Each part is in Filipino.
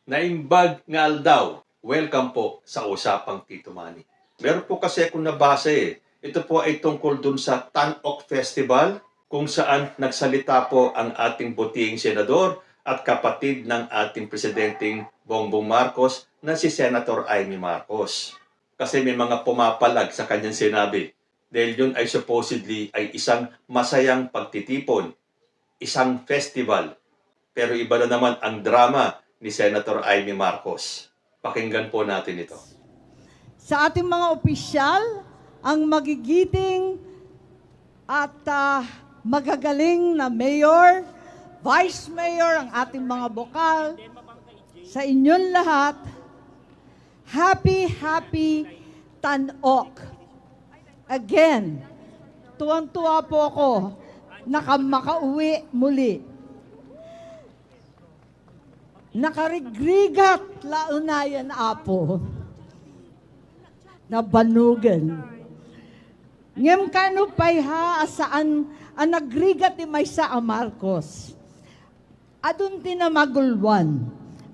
Naimbag nga aldaw. Welcome po sa Usapang Tito Manny. Meron po kasi akong nabasa eh. Ito po ay tungkol dun sa Tan-Ok Festival kung saan nagsalita po ang ating buting senador at kapatid ng ating presidenteng Bongbong Marcos na si Senator Amy Marcos. Kasi may mga pumapalag sa kanyang sinabi dahil yun ay supposedly ay isang masayang pagtitipon, isang festival. Pero iba na naman ang drama ni Senator Amy Marcos. Pakinggan po natin ito. Sa ating mga opisyal, ang magigiting at magagaling na mayor, vice mayor, ang ating mga bokal, sa inyong lahat, happy Tan-Ok. Again, tuwang-tuwa po ako makauwi muli. Nakarigrigat launayan apo na banugan. Ngem kano pay ha asaan ang nagrigat ni Maysa a Marcos. Adun tinamagulwan.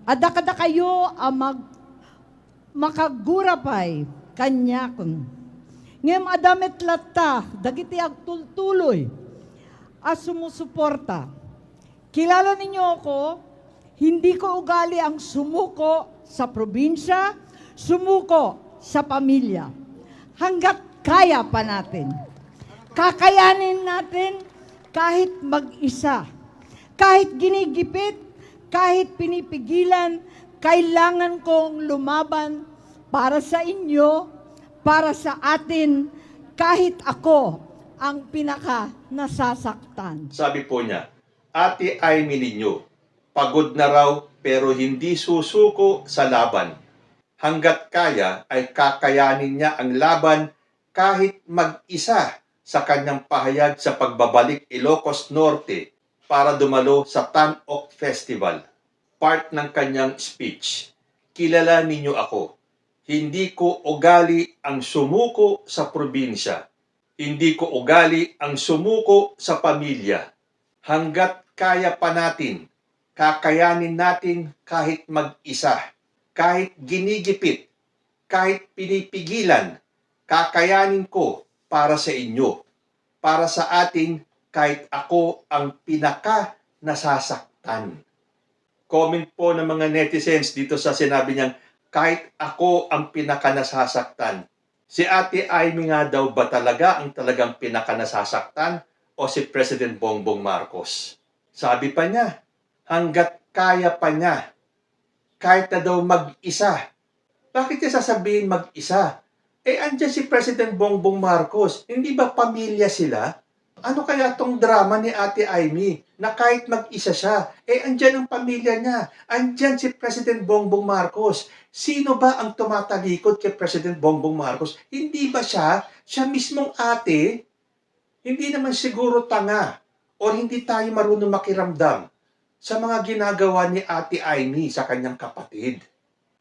Ada kayo makagurapay kanya kun. Ngem adamet latta dagiti agtultuloy as sumusuporta. Kilala ninyo ako. Hindi ko ugali ang sumuko sa probinsya, sumuko sa pamilya. Hanggat kaya pa natin. Kakayanin natin kahit mag-isa. Kahit ginigipit, kahit pinipigilan, kailangan kong lumaban para sa inyo, para sa atin, kahit ako ang pinaka-nasasaktan. Sabi po niya, Ate Amy ninyo, pagod na raw pero hindi susuko sa laban. Hanggat kaya ay kakayanin niya ang laban kahit mag-isa sa kanyang pahayag sa pagbabalik Ilocos Norte para dumalo sa Tan-Ok Festival. Part ng kanyang speech, kilala ninyo ako. Hindi ko ugali ang sumuko sa probinsya. Hindi ko ugali ang sumuko sa pamilya. Hanggat kaya pa natin, kakayanin natin kahit mag-isa, kahit ginigipit, kahit pinipigilan, kakayanin ko para sa inyo, para sa atin kahit ako ang pinaka-nasasaktan. Comment po ng mga netizens dito sa sinabi niyang kahit ako ang pinaka-nasasaktan. Si Ate Amy nga daw ba talaga ang talagang pinaka-nasasaktan o si President Bongbong Marcos? Sabi pa niya, hanggat kaya pa niya, kahit na daw mag-isa. Bakit niya sasabihin mag-isa? Andyan si President Bongbong Marcos. Hindi ba pamilya sila? Ano kaya tong drama ni Ate Amy na kahit mag-isa siya? Andyan ang pamilya niya. Andyan si President Bongbong Marcos. Sino ba ang tumatalikod kay President Bongbong Marcos? Hindi ba siya? Siya mismong ate? Hindi naman siguro tanga o hindi tayo marunong makiramdam sa mga ginagawa ni Ate Amy sa kanyang kapatid.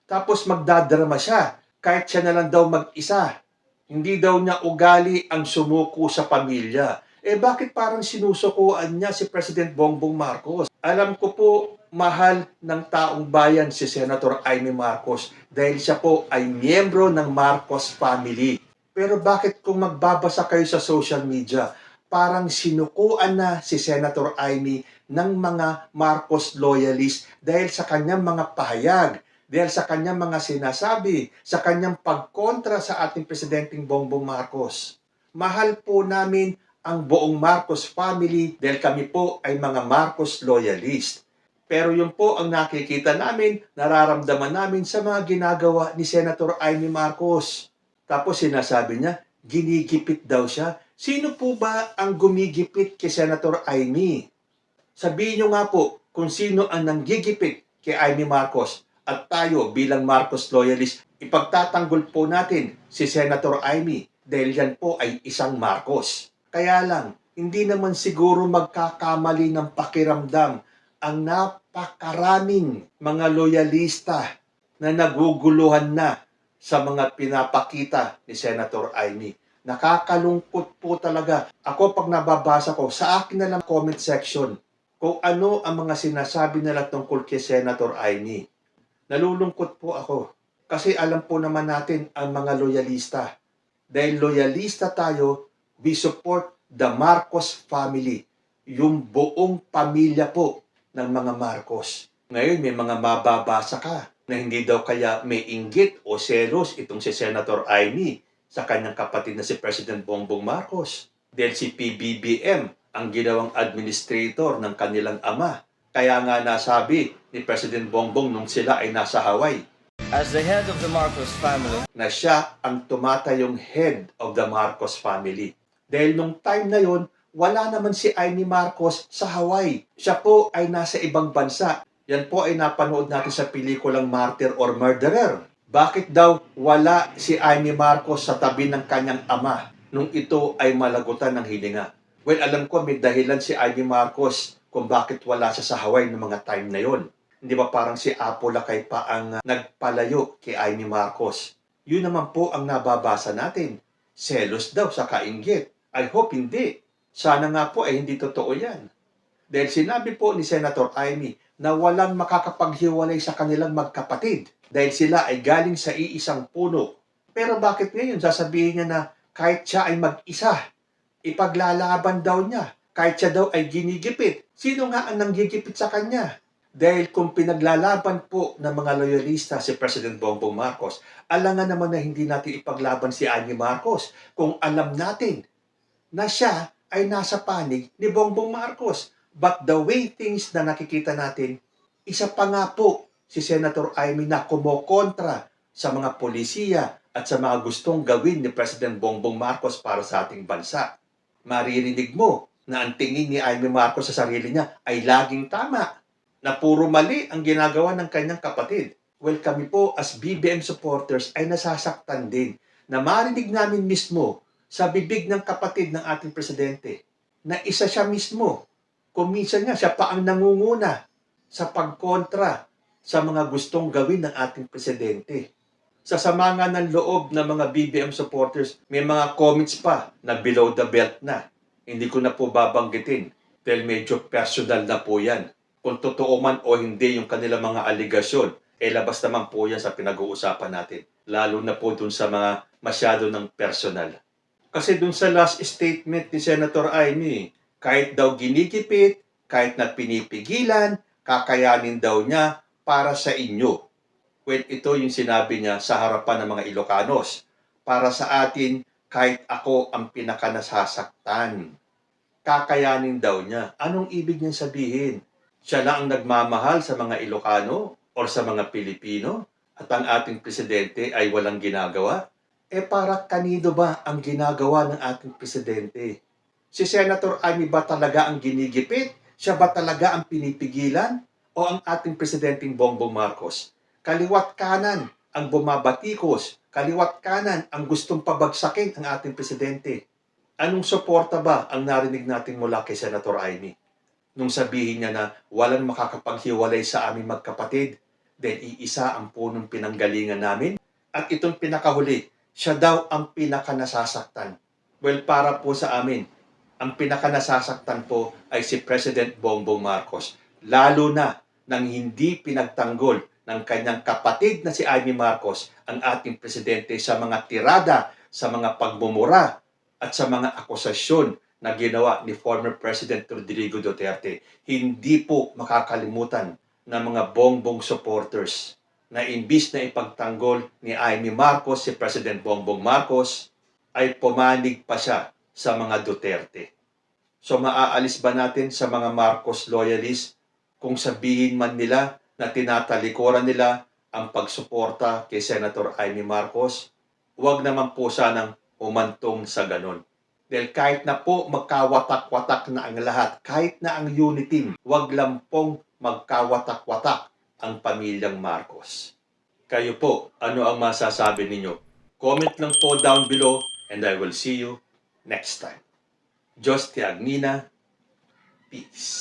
Tapos magdadrama siya, kahit siya na lang daw mag-isa. Hindi daw niya ugali ang sumuko sa pamilya. Bakit parang sinusukuan niya si President Bongbong Marcos? Alam ko po, mahal ng taong bayan si Senator Amy Marcos dahil siya po ay miyembro ng Marcos family. Pero bakit kung magbabasa kayo sa social media, parang sinukuan na si Senator Amy ng mga Marcos loyalist dahil sa kanyang mga pahayag, dahil sa kanyang mga sinasabi, sa kanyang pagkontra sa ating Presidenteng Bongbong Marcos. Mahal po namin ang buong Marcos family dahil kami po ay mga Marcos loyalist. Pero yun po ang nakikita namin, nararamdaman namin sa mga ginagawa ni Senator Amy Marcos. Tapos sinasabi niya, ginigipit daw siya. Sino po ba ang gumigipit kay Senator Amy? Sabihin nyo nga po kung sino ang nanggigipit kay Amy Marcos at tayo bilang Marcos loyalist, ipagtatanggol po natin si Senator Amy dahil yan po ay isang Marcos. Kaya lang, hindi naman siguro magkakamali ng pakiramdam ang napakaraming mga loyalista na naguguluhan na sa mga pinapakita ni Senator Amy. Nakakalungkot po talaga. Ako pag nababasa ko, sa akin na lang comment section, kung ano ang mga sinasabi nila tungkol kay Senator Amy. Nalulungkot po ako kasi alam po naman natin ang mga loyalista. Dahil loyalista tayo, we support the Marcos family, yung buong pamilya po ng mga Marcos. Ngayon may mga mababasa ka na hindi daw kaya may inggit o selos itong si Senator Amy sa kanyang kapatid na si President Bongbong Marcos. Dahil si PBBM ang ginawang administrator ng kanilang ama. Kaya nga nasabi ni President Bongbong nung sila ay nasa Hawaii, As the head of the Marcos family, na siya ang tumatayong head of the Marcos family. Dahil nung time na yon, wala naman si Amy Marcos sa Hawaii. Siya po ay nasa ibang bansa. Yan po ay napanood natin sa pelikulang Martyr or Murderer. Bakit daw wala si Amy Marcos sa tabi ng kanyang ama nung ito ay malagutan ng hininga? Well, alam ko may dahilan si Amy Marcos kung bakit wala siya sa Hawaii noong mga time na yon. Hindi ba parang si Apo Lakay pa ang nagpalayo kay Amy Marcos? Yun naman po ang nababasa natin. Selos daw sa kainggit. I hope hindi. Sana nga po ay hindi totoo yan. Dahil sinabi po ni Senator Amy na walang makakapaghiwalay sa kanilang magkapatid dahil sila ay galing sa iisang puno. Pero bakit ngayon sasabihin niya na kahit siya ay mag-isa, ipaglalaban daw niya, kahit siya daw ay ginigipit? Sino nga ang nanggigipit sa kanya? Dahil kung pinaglalaban po ng mga loyalista si President Bongbong Marcos, alangan naman na hindi natin ipaglaban si Amy Marcos kung alam natin na siya ay nasa panig ni Bongbong Marcos. But the way things na nakikita natin, isa pa nga po si Senator Amy na kumokontra sa mga polisiya at sa mga gustong gawin ni President Bongbong Marcos para sa ating bansa. Maririnig mo na ang tingin ni Amy Marcos sa sarili niya ay laging tama, na puro mali ang ginagawa ng kanyang kapatid. Well, kami po as BBM supporters ay nasasaktan din na marinig namin mismo sa bibig ng kapatid ng ating presidente na isa siya mismo. Kung minsan nga, siya pa ang nangunguna sa pagkontra sa mga gustong gawin ng ating presidente. Sa sama nga ng loob ng mga BBM supporters, may mga comments pa na below the belt na. Hindi ko na po babanggitin dahil medyo personal na po yan. Kung totoo man o hindi yung kanilang mga aligasyon, labas naman po yan sa pinag-uusapan natin. Lalo na po dun sa mga masyado ng personal. Kasi dun sa last statement ni Senator Amy, kahit daw ginikipit, kahit na pinipigilan, kakayanin daw niya para sa inyo. Well, ito yung sinabi niya sa harapan ng mga Ilocanos. Para sa atin, kahit ako ang pinakanasasaktan. Kakayanin daw niya. Anong ibig niyang sabihin? Siya lang ang nagmamahal sa mga Ilocano o sa mga Pilipino at ang ating presidente ay walang ginagawa? Para kanino ba ang ginagawa ng ating presidente? Si Senator Amy ba talaga ang ginigipit? Siya ba talaga ang pinipigilan? O ang ating presidenteng Bongbong Marcos? Kaliwat kanan ang bumabatikos, kaliwat kanan ang gustong pabagsakin ang ating presidente. Anong suporta ba ang narinig natin mula kay Senator Amy? Nung sabihin niya na walang makakapaghiwalay sa aming magkapatid dahil iisa ang punong pinanggalingan namin at itong pinakahuli, siya daw ang pinakanasasaktan. Well, para po sa amin, ang pinakanasasaktan po ay si President Bongbong Marcos. Lalo na nang hindi pinagtanggol ng kanyang kapatid na si Amy Marcos ang ating presidente sa mga tirada, sa mga pagmumura at sa mga akusasyon na ginawa ni former President Rodrigo Duterte. Hindi po makakalimutan ng mga Bongbong supporters na imbis na ipagtanggol ni Amy Marcos si President Bongbong Marcos, ay pumanig pa siya sa mga Duterte. So maaalis ba natin sa mga Marcos loyalists kung sabihin man nila na tinatalikuran nila ang pagsuporta kay Senator Amy Marcos? Huwag naman po sanang umantong sa ganon. Dahil kahit na po magkawatak-watak na ang lahat, kahit na ang unity team, huwag lang pong magkawatak-watak ang pamilyang Marcos. Kayo po, ano ang masasabi ninyo? Comment lang po down below and I will see you next time. Diyos ti Agnina, peace.